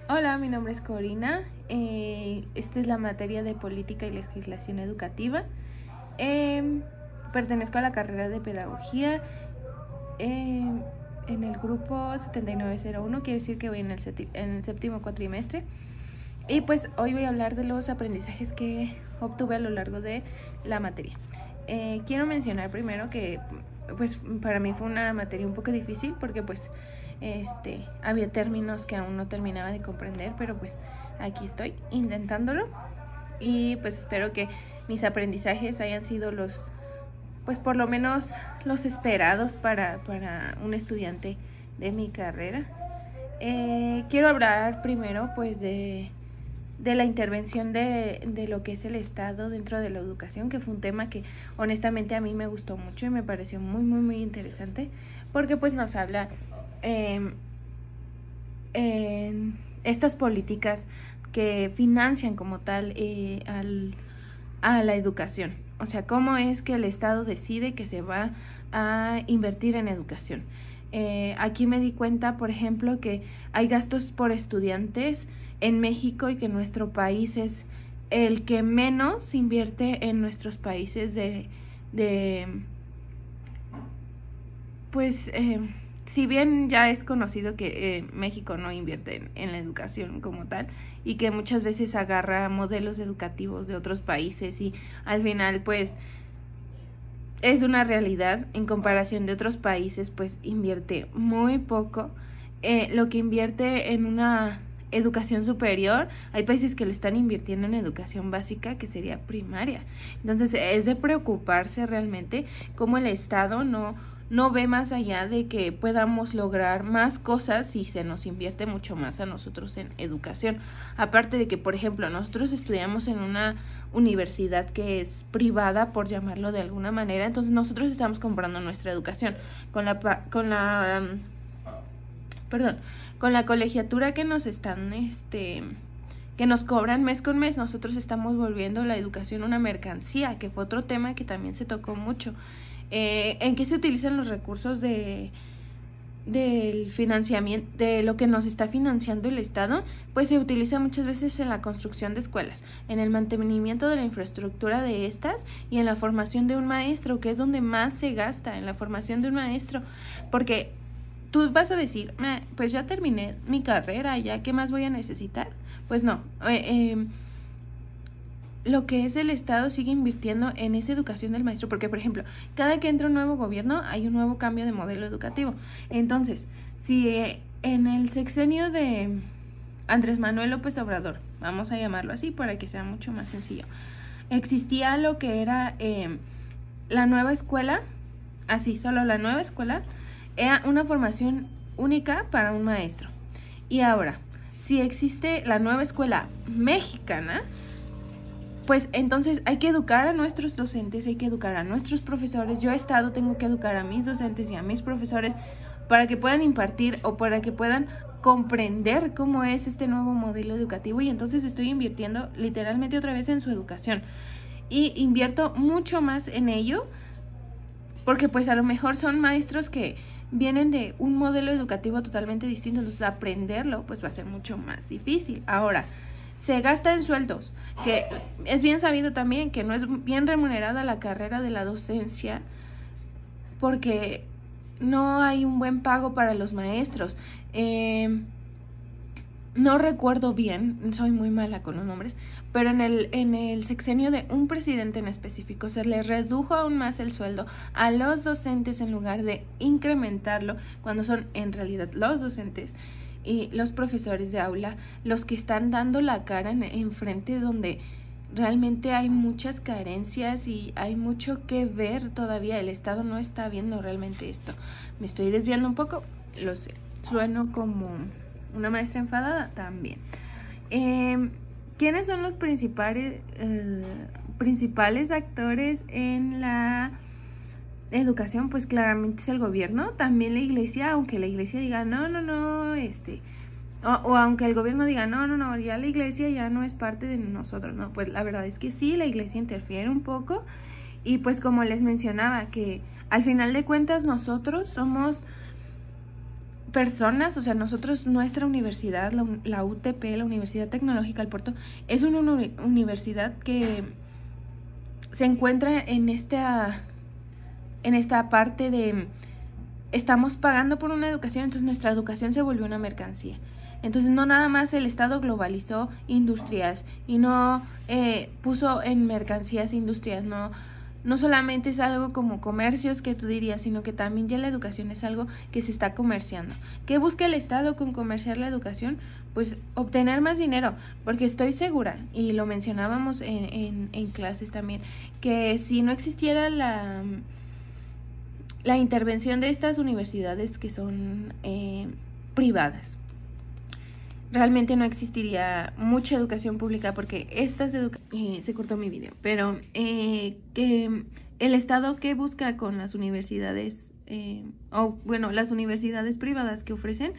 Hola, mi nombre es Corina. Esta es la materia de Política y Legislación Educativa. Em, Pertenezco a la carrera de Pedagogía en el grupo 7901, quiere decir que voy en el séptimo cuatrimestre. Y pues hoy voy a hablar de los aprendizajes que obtuve a lo largo de la materia. Quiero mencionar primero que pues para mí fue una materia un poco difícil porque pues había términos que aún no terminaba de comprender, pero pues aquí estoy intentándolo y pues espero que mis aprendizajes hayan sido pues por lo menos los esperados para un estudiante de mi carrera. Quiero hablar primero pues de la intervención de lo que es el Estado dentro de la educación, que fue un tema que honestamente a mí me gustó mucho y me pareció muy interesante, porque pues nos habla en estas políticas que financian como tal a la educación. O sea, cómo es que el Estado decide que se va a invertir en educación. Aquí me di cuenta, por ejemplo, que hay gastos por estudiantes en México y que nuestro país es el que menos invierte en nuestros países pues si bien ya es conocido que México no invierte en la educación como tal y que muchas veces agarra modelos educativos de otros países y al final pues es una realidad en comparación de otros países, pues invierte muy poco. Lo que invierte en una educación superior, hay países que lo están invirtiendo en educación básica, que sería primaria. Entonces es de preocuparse realmente cómo el Estado no ve más allá de que podamos lograr más cosas si se nos invierte mucho más a nosotros en educación. Aparte de que, por ejemplo, nosotros estudiamos en una universidad que es privada, por llamarlo de alguna manera, entonces nosotros estamos comprando nuestra educación perdón, con la colegiatura que nos están que nos cobran mes con mes. Nosotros estamos volviendo la educación una mercancía, que fue otro tema que también se tocó mucho. ¿En qué se utilizan los recursos del financiamiento, de lo que nos está financiando el Estado? Pues se utiliza muchas veces en la construcción de escuelas, en el mantenimiento de la infraestructura de estas y en la formación de un maestro, que es donde más se gasta, en la formación de un maestro, porque tú vas a decir, pues ya terminé mi carrera, ya qué más voy a necesitar. Pues no, lo que es el Estado sigue invirtiendo en esa educación del maestro, porque por ejemplo, cada que entra un nuevo gobierno hay un nuevo cambio de modelo educativo. Entonces, si en el sexenio de Andrés Manuel López Obrador, vamos a llamarlo así para que sea mucho más sencillo, existía lo que era la nueva escuela, así, solo la nueva escuela, era una formación única para un maestro. Y ahora, si existe la nueva escuela mexicana, pues entonces hay que educar a nuestros docentes, hay que educar a nuestros profesores. Yo tengo que educar a mis docentes y a mis profesores para que puedan impartir o para que puedan comprender cómo es este nuevo modelo educativo, y entonces estoy invirtiendo literalmente otra vez en su educación y invierto mucho más en ello porque pues a lo mejor son maestros que vienen de un modelo educativo totalmente distinto, entonces aprenderlo pues va a ser mucho más difícil. Ahora, se gasta en sueldos, que es bien sabido también que no es bien remunerada la carrera de la docencia porque no hay un buen pago para los maestros. No recuerdo bien, soy muy mala con los nombres, pero en el sexenio de un presidente en específico se le redujo aún más el sueldo a los docentes en lugar de incrementarlo, cuando son en realidad los docentes y los profesores de aula los que están dando la cara en frente, donde realmente hay muchas carencias y hay mucho que ver todavía. El Estado no está viendo realmente esto. Me estoy desviando un poco, lo sé, sueno como una maestra enfadada también. ¿Quiénes son los principales actores en la educación? Pues claramente es el gobierno, también la iglesia, aunque la iglesia diga no, o aunque el gobierno diga no, ya la iglesia ya no es parte de nosotros, no, pues la verdad es que sí, la iglesia interfiere un poco, y pues como les mencionaba, que al final de cuentas nosotros somos personas, o sea, nosotros, nuestra universidad, la UTP, la Universidad Tecnológica del Puerto, es una universidad que se encuentra en esta parte de estamos pagando por una educación, entonces nuestra educación se volvió una mercancía. Entonces no nada más el Estado globalizó industrias y no puso en mercancías industrias, no solamente es algo como comercios que tú dirías, sino que también ya la educación es algo que se está comerciando. ¿Qué busca el Estado con comerciar la educación? Pues obtener más dinero, porque estoy segura, y lo mencionábamos en clases también, que si no existiera la intervención de estas universidades que son privadas, realmente no existiría mucha educación pública, porque se cortó mi video, pero que el Estado que busca con las universidades, las universidades privadas que ofrecen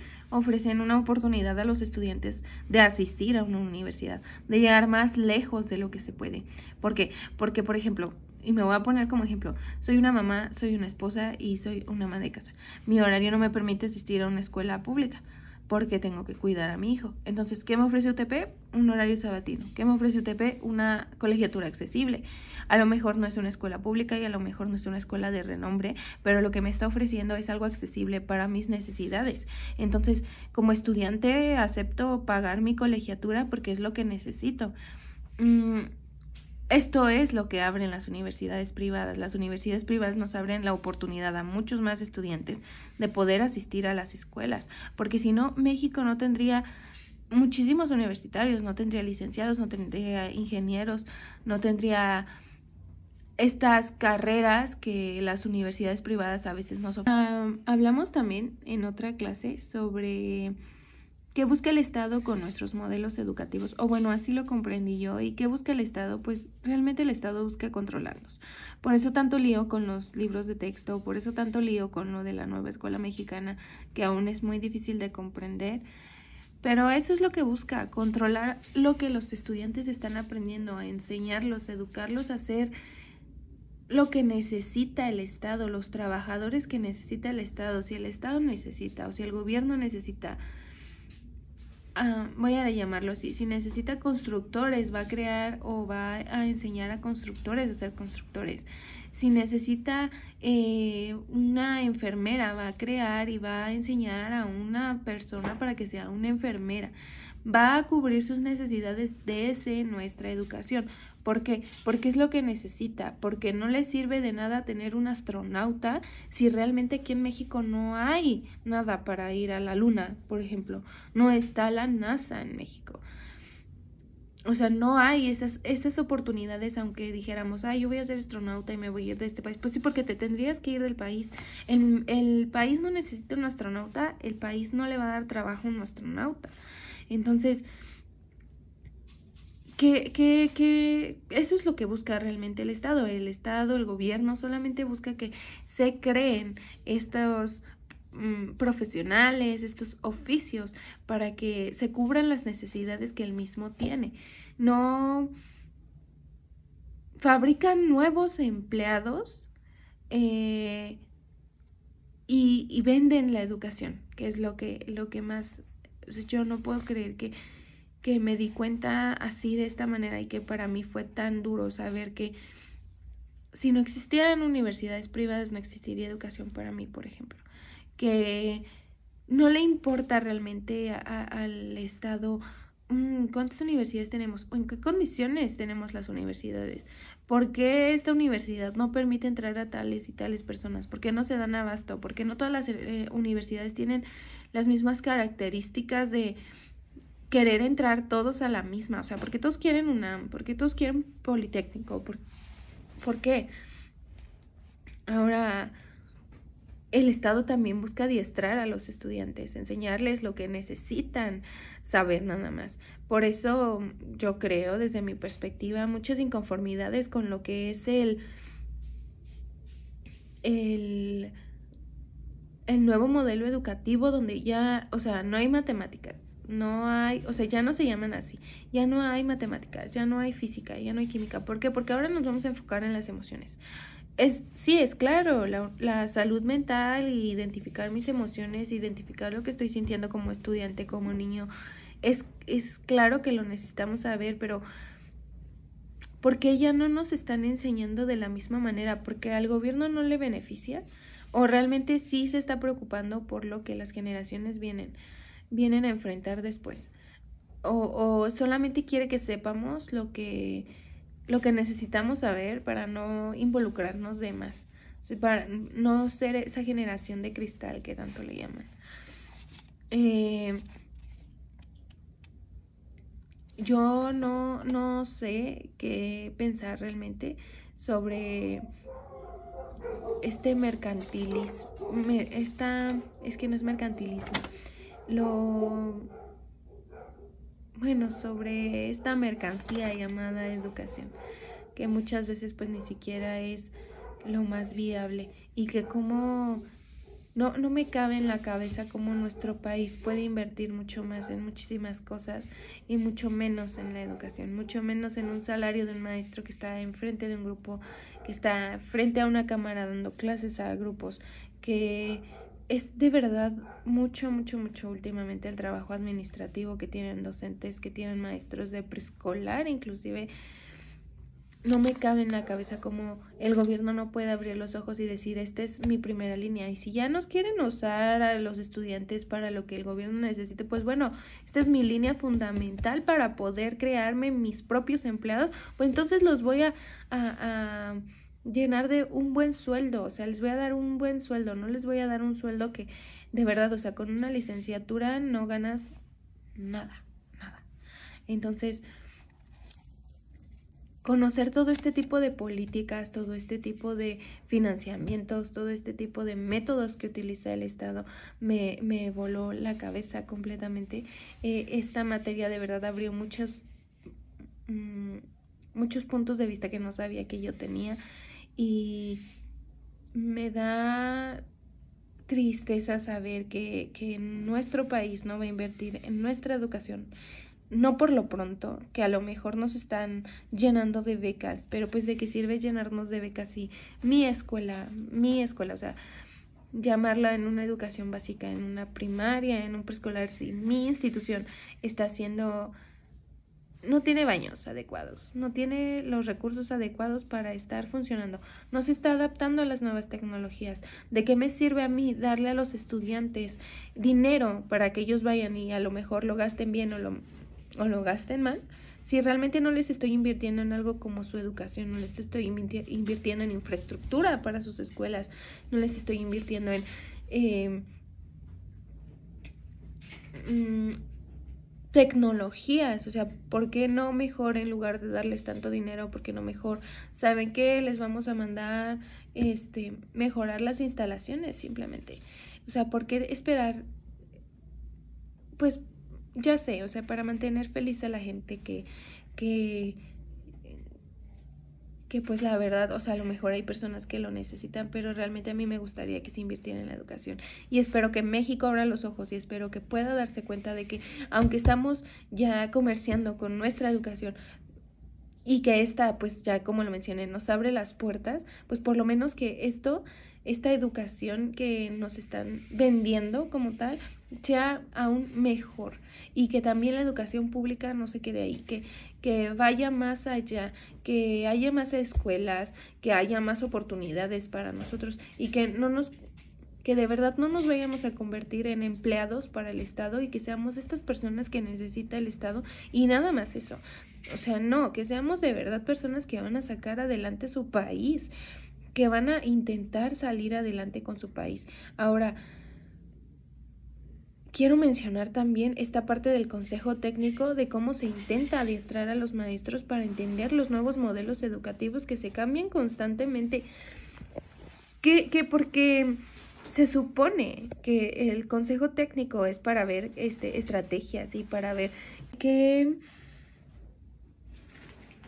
una oportunidad a los estudiantes de asistir a una universidad, de llegar más lejos de lo que se puede. ¿Por qué? Porque, por ejemplo, y me voy a poner como ejemplo, soy una mamá, soy una esposa y soy una ama de casa. Mi horario no me permite asistir a una escuela pública porque tengo que cuidar a mi hijo. Entonces, ¿qué me ofrece UTP? Un horario sabatino. ¿Qué me ofrece UTP? Una colegiatura accesible. A lo mejor no es una escuela pública y a lo mejor no es una escuela de renombre, pero lo que me está ofreciendo es algo accesible para mis necesidades. Entonces, como estudiante, acepto pagar mi colegiatura porque es lo que necesito. Esto es lo que abren las universidades privadas. Las universidades privadas nos abren la oportunidad a muchos más estudiantes de poder asistir a las escuelas, porque si no, México no tendría muchísimos universitarios, no tendría licenciados, no tendría ingenieros, no tendría estas carreras que las universidades privadas a veces nos ofrecen. Hablamos también en otra clase sobre ¿qué busca el Estado con nuestros modelos educativos? O bueno, así lo comprendí yo. ¿Y qué busca el Estado? Pues realmente el Estado busca controlarnos. Por eso tanto lío con los libros de texto, por eso tanto lío con lo de la nueva escuela mexicana, que aún es muy difícil de comprender. Pero eso es lo que busca, controlar lo que los estudiantes están aprendiendo, a enseñarlos, a educarlos a hacer lo que necesita el Estado, los trabajadores que necesita el Estado. Si el Estado necesita o si el gobierno necesita, voy a llamarlo así, si necesita constructores, va a crear o va a enseñar a constructores a ser constructores. Si necesita una enfermera, va a crear y va a enseñar a una persona para que sea una enfermera. Va a cubrir sus necesidades desde nuestra educación. ¿Por qué? Porque es lo que necesita, porque no le sirve de nada tener un astronauta si realmente aquí en México no hay nada para ir a la luna, por ejemplo. No está la NASA en México. O sea, no hay esas oportunidades, aunque dijéramos, yo voy a ser astronauta y me voy a ir de este país. Pues sí, porque te tendrías que ir del país. El país no necesita un astronauta, el país no le va a dar trabajo a un astronauta. Entonces, eso es lo que busca realmente el Estado. El Estado, el gobierno, solamente busca que se creen estos profesionales, estos oficios, para que se cubran las necesidades que él mismo tiene. No fabrican nuevos empleados y venden la educación, que es lo que más, o sea, yo no puedo creer que me di cuenta así de esta manera y que para mí fue tan duro saber que si no existieran universidades privadas no existiría educación para mí, por ejemplo. Que no le importa realmente al Estado cuántas universidades tenemos o en qué condiciones tenemos las universidades. ¿Por qué esta universidad no permite entrar a tales y tales personas? ¿Por qué no se dan abasto? ¿Por qué no todas las universidades tienen las mismas características de querer entrar todos a la misma? O sea, ¿por qué todos quieren UNAM? ¿Por qué todos quieren Politécnico? ¿Por qué? Ahora, el Estado también busca adiestrar a los estudiantes, enseñarles lo que necesitan saber nada más. Por eso yo creo, desde mi perspectiva, muchas inconformidades con lo que es el nuevo modelo educativo, donde ya, o sea, no hay matemáticas, no hay, o sea, ya no se llaman así, ya no hay matemáticas, ya no hay física, ya no hay química. ¿Por qué? Porque ahora nos vamos a enfocar en las emociones. Sí, es claro, la salud mental y identificar mis emociones, identificar lo que estoy sintiendo como estudiante, como niño, es claro que lo necesitamos saber, pero ¿por qué ya no nos están enseñando de la misma manera? ¿Porque al gobierno no le beneficia? ¿O realmente sí se está preocupando por lo que las generaciones vienen a enfrentar después? ¿O solamente quiere que sepamos lo que necesitamos saber para no involucrarnos de más? O sea, para no ser esa generación de cristal que tanto le llaman. Yo no sé qué pensar realmente sobre este mercantilismo, es que no es mercantilismo, lo, bueno, sobre esta mercancía llamada educación, que muchas veces pues ni siquiera es lo más viable y que como no me cabe en la cabeza cómo nuestro país puede invertir mucho más en muchísimas cosas y mucho menos en la educación, mucho menos en un salario de un maestro que está enfrente de un grupo, que está frente a una cámara dando clases a grupos, que es de verdad mucho últimamente el trabajo administrativo que tienen docentes, que tienen maestros de preescolar, inclusive no me cabe en la cabeza cómo el gobierno no puede abrir los ojos y decir, esta es mi primera línea. Y si ya nos quieren usar a los estudiantes para lo que el gobierno necesite, pues bueno, esta es mi línea fundamental para poder crearme mis propios empleados, pues entonces los voy a llenar de un buen sueldo, o sea, les voy a dar un buen sueldo, no les voy a dar un sueldo que de verdad, o sea, con una licenciatura no ganas nada. Entonces, conocer todo este tipo de políticas, todo este tipo de financiamientos, todo este tipo de métodos que utiliza el Estado, me voló la cabeza completamente. Esta materia de verdad abrió muchos puntos de vista que no sabía que yo tenía y me da tristeza saber que nuestro país no va a invertir en nuestra educación, no por lo pronto, que a lo mejor nos están llenando de becas, pero pues de qué sirve llenarnos de becas si mi escuela, o sea, llamarla en una educación básica, en una primaria, en un preescolar, si mi institución está haciendo, no tiene baños adecuados, no tiene los recursos adecuados para estar funcionando, no se está adaptando a las nuevas tecnologías. ¿De qué me sirve a mí darle a los estudiantes dinero para que ellos vayan y a lo mejor lo gasten bien o lo gasten mal? Si realmente no les estoy invirtiendo en algo como su educación, no les estoy invirtiendo en infraestructura para sus escuelas, no les estoy invirtiendo en tecnologías, o sea, ¿por qué no mejor en lugar de darles tanto dinero, por qué no mejor, saben qué, les vamos a mandar mejorar las instalaciones simplemente? O sea, ¿por qué esperar? Pues ya sé, o sea, para mantener feliz a la gente que que pues la verdad, o sea, a lo mejor hay personas que lo necesitan, pero realmente a mí me gustaría que se invirtiera en la educación. Y espero que México abra los ojos y espero que pueda darse cuenta de que aunque estamos ya comerciando con nuestra educación y que esta, pues ya como lo mencioné, nos abre las puertas, pues por lo menos que esta educación que nos están vendiendo como tal, sea aún mejor y que también la educación pública no se quede ahí, que vaya más allá, que haya más escuelas, que haya más oportunidades para nosotros y que de verdad no nos vayamos a convertir en empleados para el Estado y que seamos estas personas que necesita el Estado y nada más eso. O sea, no, que seamos de verdad personas que van a sacar adelante su país, que van a intentar salir adelante con su país. Ahora, quiero mencionar también esta parte del consejo técnico de cómo se intenta adiestrar a los maestros para entender los nuevos modelos educativos que se cambian constantemente. Porque se supone que el consejo técnico es para ver estrategias y para ver qué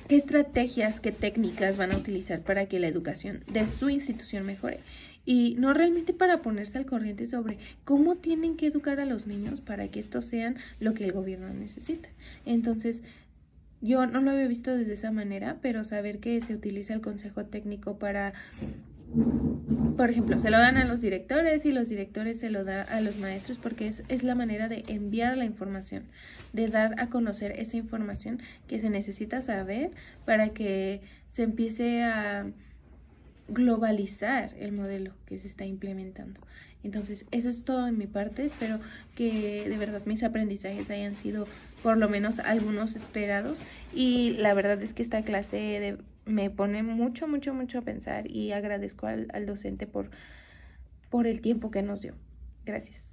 estrategias, qué técnicas van a utilizar para que la educación de su institución mejore. Y no realmente para ponerse al corriente sobre cómo tienen que educar a los niños para que estos sean lo que el gobierno necesita. Entonces, yo no lo había visto desde esa manera, pero saber que se utiliza el consejo técnico para, por ejemplo, se lo dan a los directores y los directores se lo dan a los maestros porque es la manera de enviar la información, de dar a conocer esa información que se necesita saber para que se empiece a globalizar el modelo que se está implementando. Entonces, eso es todo en mi parte. Espero que de verdad mis aprendizajes hayan sido por lo menos algunos esperados. Y la verdad es que esta clase me pone mucho, mucho, mucho a pensar y agradezco al docente por el tiempo que nos dio. Gracias.